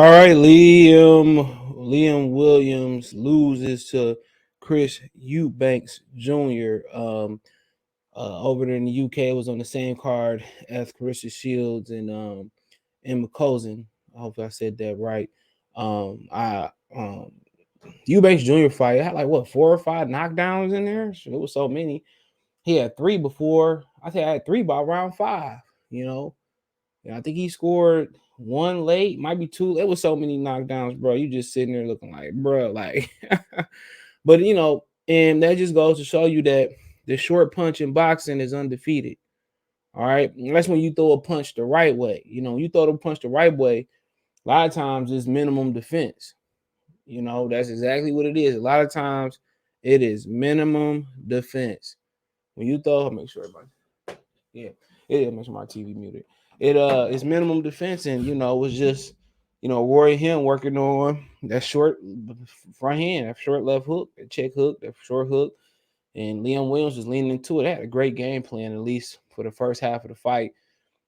All right, Liam Williams loses to Chris Eubanks Jr. Over there in the UK. It was on the same card as Carissa Shields and McCozen. I hope I said that right. I Eubanks Jr. fight it had like what 4 or 5 knockdowns in there. It was so many. He had 3 before. I think I had 3 by round 5. You know, and I think he scored one late, might be 2. It was so many knockdowns, bro. You just sitting there looking like, bro, like. But and that just goes to show you that the short punch in boxing is undefeated. All right, and that's when you throw a punch the right way. You throw the punch the right way. A lot of times it's minimum defense. That's exactly what it is. A lot of times it is minimum defense. When you throw, make sure everybody, yeah, it makes my TV muted. It's minimum defense, and it was just Roy him working on that short front hand, that short left hook, that check hook, that short hook, and Liam Williams was leaning into it. They had a great game plan, at least for the first half of the fight.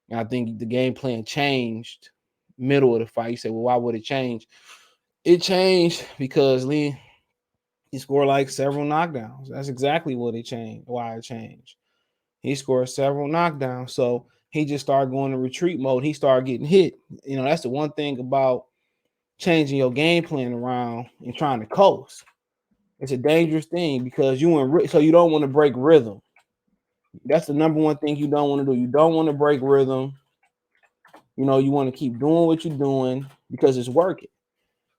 And I think the game plan changed middle of the fight. You say, well, why would it change? It changed because Liam he scored like several knockdowns. That's exactly what it changed. Why it changed. He scored several knockdowns. So he just started going to retreat mode. He started getting hit. That's the one thing about changing your game plan around and trying to coast. It's a dangerous thing because so you don't want to break rhythm. That's the number one thing you don't want to do. You don't want to break rhythm. You want to keep doing what you're doing because it's working.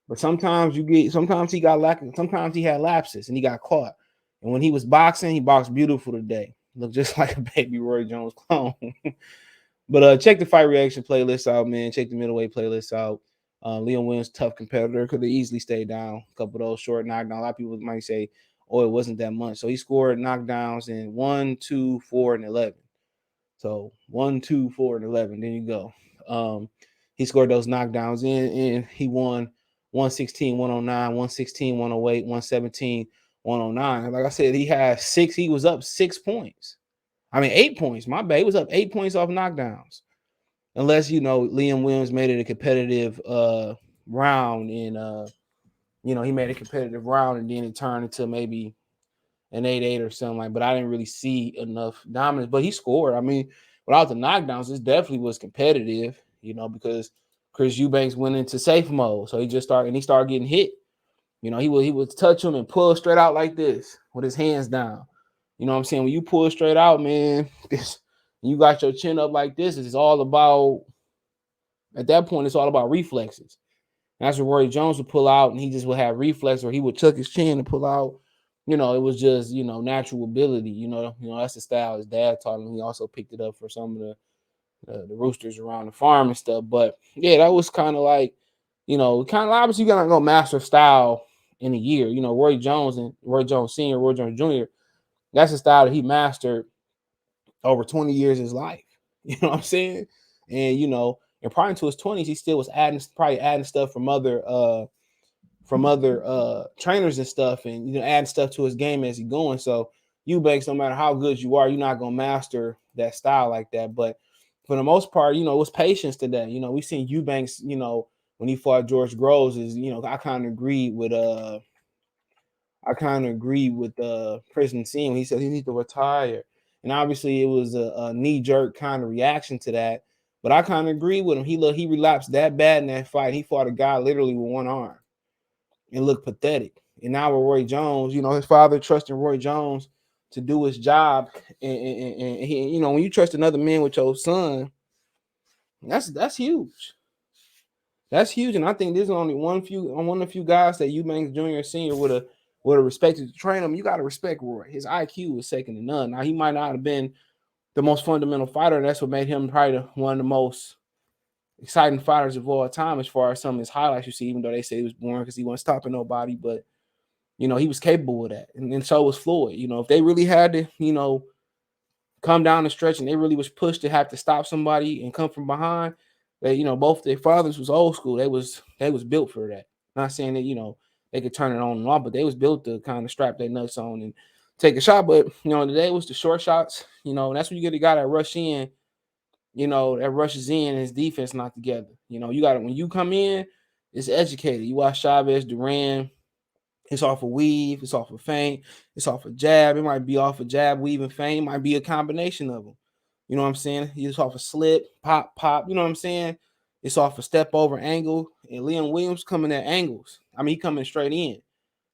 But sometimes he got lacking. Sometimes he had lapses and he got caught. And when he was boxing, he boxed beautiful today. Looked just like a baby Roy Jones clone. But check the fight reaction playlist out, man. Check the middleweight playlist out. Liam Williams, tough competitor, could have easily stayed down. A couple of those short knockdowns. A lot of people might say, "Oh, it wasn't that much." So he scored knockdowns in 1, 2, 4, and 11. So 1, 2, 4, and 11. Then you go. He scored those knockdowns and he won 116, 109, 116, 108, 117, 109. Like I said, he had 6. He was up 6 points. I mean, 8 points. My bad. He was up 8 points off knockdowns. Unless, Liam Williams made it a competitive round and he made a competitive round and then it turned into maybe an 8-8 or something like. But I didn't really see enough dominance. But he scored. I mean, without the knockdowns, this definitely was competitive, because Chris Eubanks went into safe mode. So he started getting hit. He would touch him and pull straight out like this with his hands down. You know what I'm saying? When you pull straight out, man, you got your chin up like this, it's all about, at that point, it's all about reflexes. And that's what Roy Jones would pull out, and he just would have reflex, or he would tuck his chin and pull out. It was just, natural ability. That's the style his dad taught him. He also picked it up for some of the roosters around the farm and stuff. But yeah, that was kind of like, kind of obviously you're gonna go master style in a year. Roy Jones and Roy Jones Sr., Roy Jones Jr., that's a style that he mastered over 20 years of his life. You know what I'm saying? And and prior to his 20s, he still was probably adding stuff from other trainers and stuff, and adding stuff to his game as he's going. So Eubanks, no matter how good you are, you're not gonna master that style like that. But for the most part, it was patience today. We've seen Eubanks, when he fought George Groves, is I kind of agree with Prison Scene when he said he needs to retire. And obviously it was a knee-jerk kind of reaction to that. But I kind of agree with him. He relapsed that bad in that fight. He fought a guy literally with one arm and looked pathetic. And now with Roy Jones, his father trusting Roy Jones to do his job. And he, when you trust another man with your son, that's huge. That's huge. And I think there's only one of the few guys that Eubanks Jr. Sr. would have respected to train him. You got to respect Roy. His IQ was second to none. Now, he might not have been the most fundamental fighter, and that's what made him probably one of the most exciting fighters of all time as far as some of his highlights you see, even though they say he was boring because he wasn't stopping nobody. But, he was capable of that. And so was Floyd. If they really had to, come down the stretch and they really was pushed to have to stop somebody and come from behind, they, both their fathers was old school. They was built for that. Not saying that, they could turn it on and off, but they was built to kind of strap their nuts on and take a shot. But, today was the short shots, and that's when you get a guy that rush in, that rushes in and his defense not together. You got it when you come in It's educated. You watch Chavez, Duran. It's off a weave. It's off a feint. It's off a jab. It might be off a jab, weave, and feint. It might be a combination of them. You know what I'm saying? It's off a slip, pop, pop. You know what I'm saying? It's off a step over angle. And Liam Williams coming at angles. I mean, he coming straight in.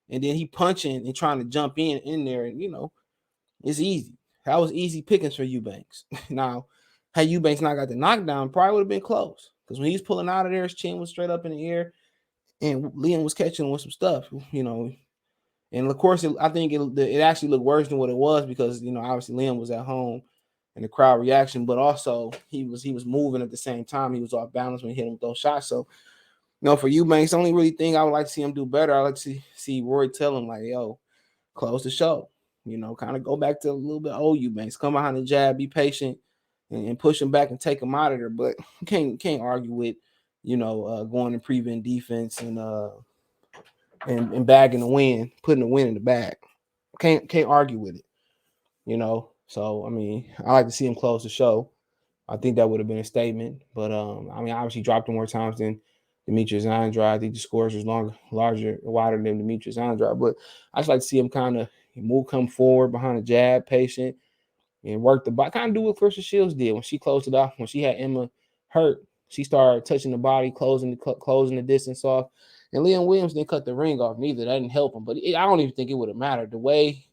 And then he punching and trying to jump in there. And, it's easy. That was easy pickings for Eubanks. Now, had Eubanks not got the knockdown, probably would have been close. Because when he's pulling out of there, his chin was straight up in the air. And Liam was catching him with some stuff, And of course, I think it actually looked worse than what it was because obviously Liam was at home and the crowd reaction, but also he was moving at the same time. He was off balance when he hit him with those shots. So for Eubanks, the only really thing I would like to see him do better, I like to see Roy tell him like, yo, close the show. Kind of go back to a little bit old Eubanks. Come behind the jab, be patient, and push him back and take him out of there. But you can't argue with going to prevent defense and bagging the win, putting the win in the bag. Can't argue with it. So I mean, I like to see him close the show. I think that would have been a statement. But I mean, obviously dropped him more times than Demetrius Andrade. I think the scores was larger, wider than Demetrius Andrade. But I just like to see him kind of come forward behind the jab, patient, and work the body. Kind of do what Clarissa Shields did when she closed it off. When she had Emma hurt, she started touching the body, closing the distance off. And Liam Williams didn't cut the ring off neither. That didn't help him. But I don't even think it would have mattered. The way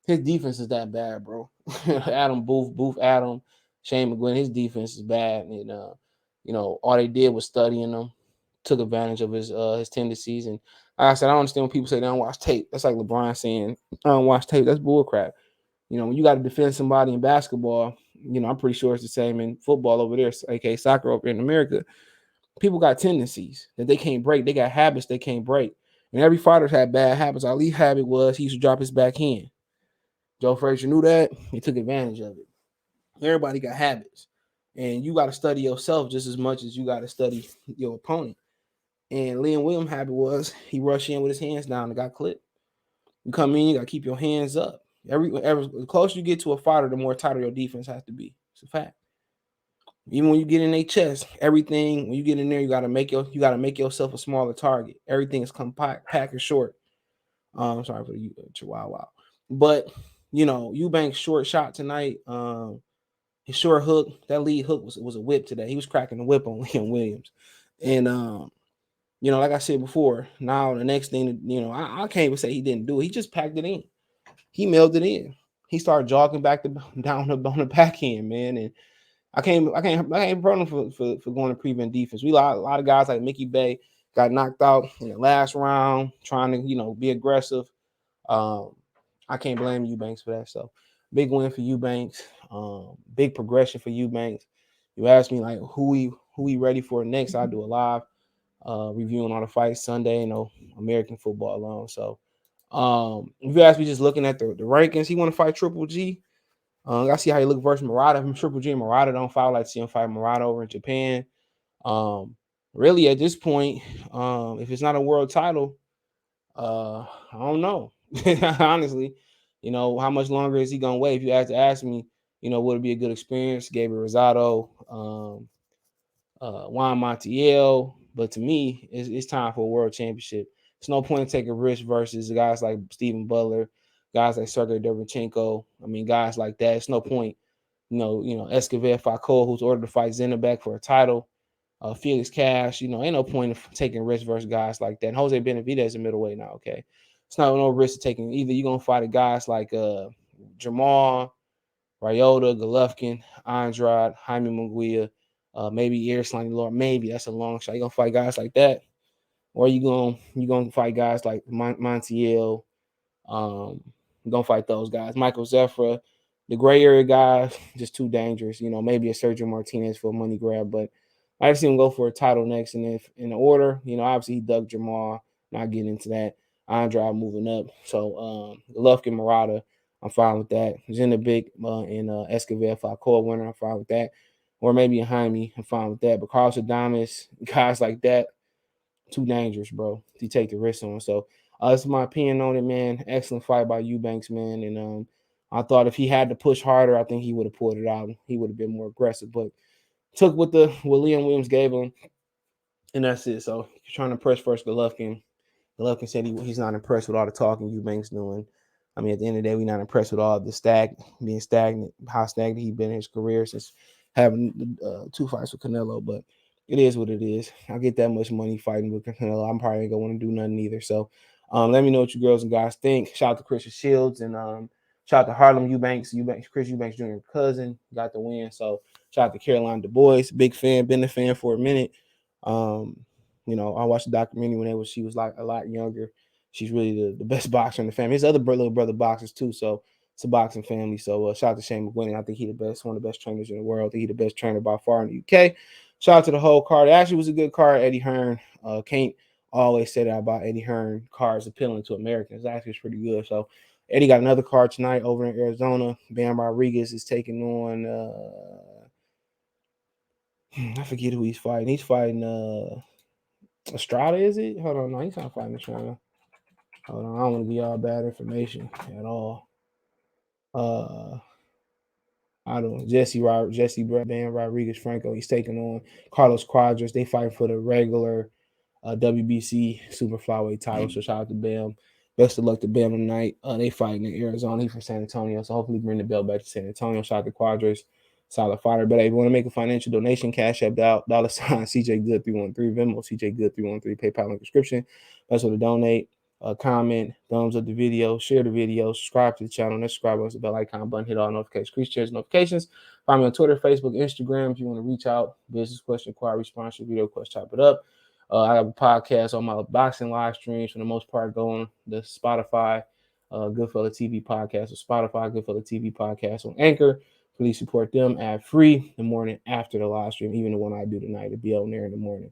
his defense is that bad, bro. Adam Booth Adam, Shane McGuinn, his defense is bad. And all they did was studying him, took advantage of his tendencies. And like I said, I don't understand when people say they don't watch tape. That's like LeBron saying, I don't watch tape. That's bullcrap. When you got to defend somebody in basketball, I'm pretty sure it's the same in football over there, aka soccer over in America. People got tendencies that they can't break. They got habits they can't break. And every fighter's had bad habits. Our least habit was he used to drop his backhand. Joe Frazier knew that. He took advantage of it. Everybody got habits. And you got to study yourself just as much as you got to study your opponent. And Liam Williams' habit was he rushed in with his hands down and got clipped. You come in, you got to keep your hands up. Every the closer you get to a fighter, the more tighter your defense has to be. It's a fact. Even when you get in their chest, everything when you get in there, you gotta make yourself a smaller target. Everything is compact, packed, and short. Sorry for the Chihuahua, but Eubanks' short shot tonight. His short hook, that lead hook was a whip today. He was cracking the whip on Liam Williams, and like I said before, now the next thing, I can't even say he didn't do it. He just packed it in. He mailed it in. He started jogging back down on the back end, man, and I can't burn him for going to prevent defense. A lot of guys like Mickey Bay got knocked out in the last round trying to be aggressive. I can't blame Eubanks for that. So big win for Eubanks. Big progression for Eubanks. You asked me like who we ready for next. I'll do a live reviewing all the fights Sunday. American football alone. So if you ask me, just looking at the rankings, he want to fight Triple G. I see how he look versus Murata. Triple G and Murata don't fight. I like to see him fight Murata over in Japan. Really, at this point, if it's not a world title, I don't know. Honestly, how much longer is he gonna wait? If you had to ask me, would it be a good experience? Gabriel Rosado, Juan Montiel, but to me, it's time for a world championship. It's no point in taking risks versus guys like Stephen Butler, guys like Sergey Derevchenko. I mean, guys like that. It's no point. Escobar Falcao, who's ordered to fight Zenabek for a title. Felix Cash, ain't no point in taking risks versus guys like that. And Jose Benavidez is a middleweight now, okay? It's not no risk of taking. Either you're going to fight guys like Jamal, Ryota, Golovkin, Andrade, Jaime Munguia, maybe Erislandy Lord. Maybe that's a long shot. You're going to fight guys like that. Or you going to fight guys like Montiel. You're going to fight those guys. Michael Zephyr. The gray area guys, just too dangerous. Maybe a Sergio Martinez for a money grab, but I see him go for a title next. And if in the order, obviously he dug Jamal. Not getting into that. Andrade moving up. So Golovkin, Murata, I'm fine with that. Zenabek and Escobar Falcao winner, I'm fine with that. Or maybe a Jaime, I'm fine with that. But Carlos Adames, guys like that, too dangerous, bro, to take the risk on. So that's my opinion on it, man. Excellent fight by Eubanks, man. And I thought if he had to push harder, I think he would have pulled it out. He would have been more aggressive. But took what Liam Williams gave him. And that's it. So you're trying to press first Golovkin. Golovkin said he's not impressed with all the talking Eubanks doing. I mean, at the end of the day, we're not impressed with all the being stagnant, how stagnant he's been in his career since having 2 fights with Canelo. But it is what it is. I get that much money fighting with Canelo. I'm probably ain't gonna want to do nothing either. So let me know what you girls and guys think. Shout out to Christian Shields and shout out to Harlem Chris Eubanks Jr. cousin got the win. So shout out to Caroline Du Bois, big fan, been a fan for a minute. Um, I watched the documentary when she was like a lot younger. She's really the best boxer in the family. His other little brother boxers too, so it's a boxing family. So shout out to Shane McGuinness. I think he's the best, one of the best trainers in the world. I think he's the best trainer by far in the UK. Shout out to the whole card. It actually was a good card. Eddie Hearn can't always say that about Eddie Hearn cards appealing to Americans. Actually, it's pretty good. So Eddie got another card tonight over in Arizona. Bam Rodriguez is taking on I forget who he's fighting. He's fighting Estrada, is it? Hold on, no, he's not fighting Estrada. Hold on, I don't want to give y'all bad information at all. I don't know. Jesse Bam Rodriguez Franco. He's taking on Carlos Quadras. They fight for the regular WBC super flyweight title. So shout out to Bam. Best of luck to Bam tonight. They fighting in Arizona. He's from San Antonio. So hopefully bring the belt back to San Antonio. Shout out to Quadras. Solid fighter. But hey, if you want to make a financial donation, Cash App $ CJ Good 313 Venmo, CJ Good 313 PayPal link description. That's where to donate. Comment, thumbs up the video, share the video, subscribe to the channel, and subscribe on the bell icon button, hit all notifications, increase shares notifications. Find me on Twitter, Facebook, Instagram if you want to reach out, business question, inquiry, sponsor, video question, chop it up. I have a podcast on my boxing live streams for the most part going the Spotify, Goodfella TV podcast or Spotify, Goodfella TV podcast on Anchor. Please support them ad free the morning after the live stream, even the one I do tonight. It'll be on there in the morning.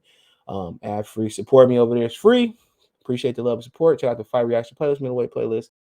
Ad free. Support me over there. It's free. Appreciate the love and support. Check out the Fight Reaction playlist, middleweight playlist.